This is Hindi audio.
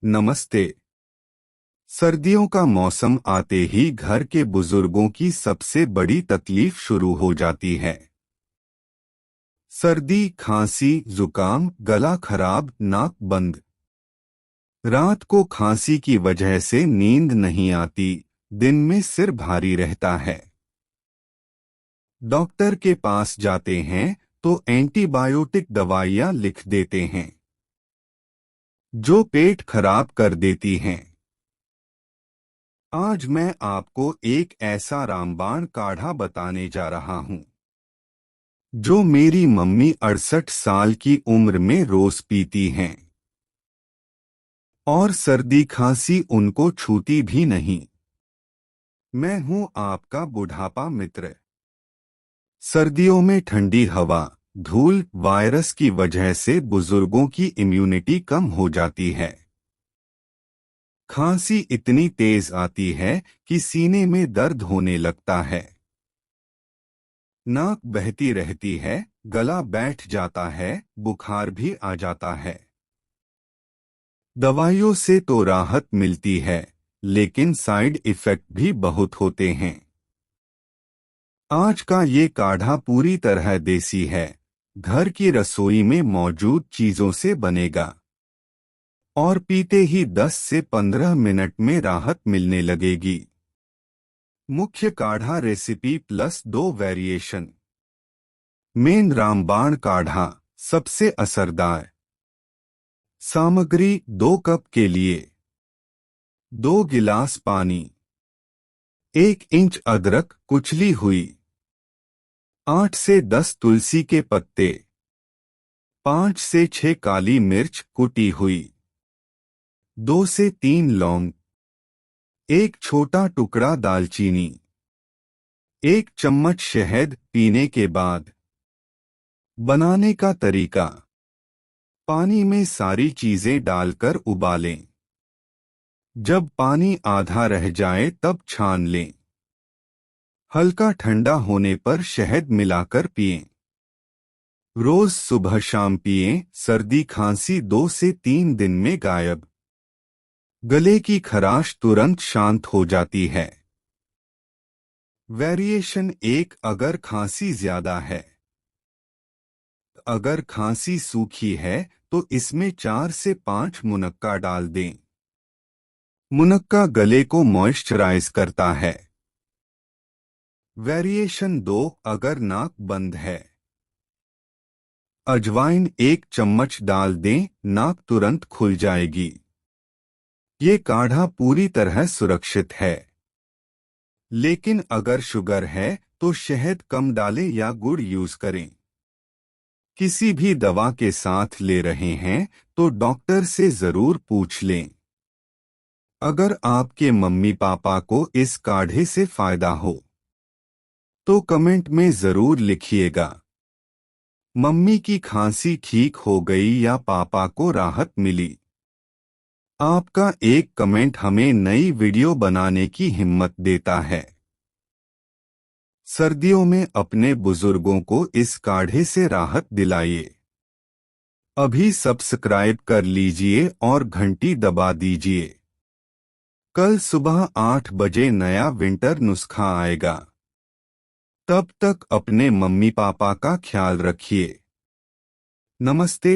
नमस्ते। सर्दियों का मौसम आते ही घर के बुजुर्गों की सबसे बड़ी तकलीफ शुरू हो जाती है। सर्दी, खांसी, जुकाम, गला खराब, नाक बंद। रात को खांसी की वजह से नींद नहीं आती, दिन में सिर भारी रहता है। डॉक्टर के पास जाते हैं तो एंटीबायोटिक दवाइयां लिख देते हैं, जो पेट खराब कर देती हैं। आज मैं आपको एक ऐसा रामबाण काढ़ा बताने जा रहा हूं, जो मेरी मम्मी 68 साल की उम्र में रोज पीती हैं, और सर्दी खांसी उनको छूती भी नहीं। मैं हूं आपका बुढ़ापा मित्र। सर्दियों में ठंडी हवा, धूल, वायरस की वजह से बुजुर्गों की इम्यूनिटी कम हो जाती है। खांसी इतनी तेज आती है कि सीने में दर्द होने लगता है। नाक बहती रहती है, गला बैठ जाता है, बुखार भी आ जाता है। दवाइयों से तो राहत मिलती है, लेकिन साइड इफेक्ट भी बहुत होते हैं। आज का ये काढ़ा पूरी तरह देसी है, घर की रसोई में मौजूद चीजों से बनेगा, और पीते ही 10 से 15 मिनट में राहत मिलने लगेगी। मुख्य काढ़ा रेसिपी प्लस 2 वेरिएशन। मेन रामबाण काढ़ा सबसे असरदार। सामग्री 2 कप के लिए 2 गिलास पानी, 1 इंच अदरक कुचली हुई, 8 से 10 तुलसी के पत्ते, 5 से 6 काली मिर्च कुटी हुई, 2 से 3 लौंग, 1 छोटा टुकड़ा दालचीनी, 1 चम्मच शहद। पीने के बाद बनाने का तरीका: पानी में सारी चीजें डालकर उबालें। जब पानी आधा रह जाए तब छान लें। हल्का ठंडा होने पर शहद मिलाकर पिएं। रोज सुबह शाम पिएं। सर्दी खांसी 2 से 3 दिन में गायब। गले की खराश तुरंत शांत हो जाती है। वेरिएशन 1: अगर खांसी ज्यादा है। अगर खांसी सूखी है तो इसमें 4 से 5 मुनक्का डाल दें। मुनक्का गले को मॉइस्चराइज करता है। वेरिएशन 2: अगर नाक बंद है। अजवाइन 1 चम्मच डाल दें, नाक तुरंत खुल जाएगी। ये काढ़ा पूरी तरह सुरक्षित है। लेकिन अगर शुगर है तो शहद कम डालें या गुड़ यूज करें। किसी भी दवा के साथ ले रहे हैं तो डॉक्टर से जरूर पूछ लें। अगर आपके मम्मी पापा को इस काढ़े से फायदा हो तो कमेंट में जरूर लिखिएगा। मम्मी की खांसी ठीक हो गई या पापा को राहत मिली। आपका एक कमेंट हमें नई वीडियो बनाने की हिम्मत देता है। सर्दियों में अपने बुजुर्गों को इस काढ़े से राहत दिलाइए। अभी सब्सक्राइब कर लीजिए और घंटी दबा दीजिए। कल सुबह 8 बजे नया विंटर नुस्खा आएगा। तब तक अपने मम्मी पापा का ख्याल रखिए। नमस्ते।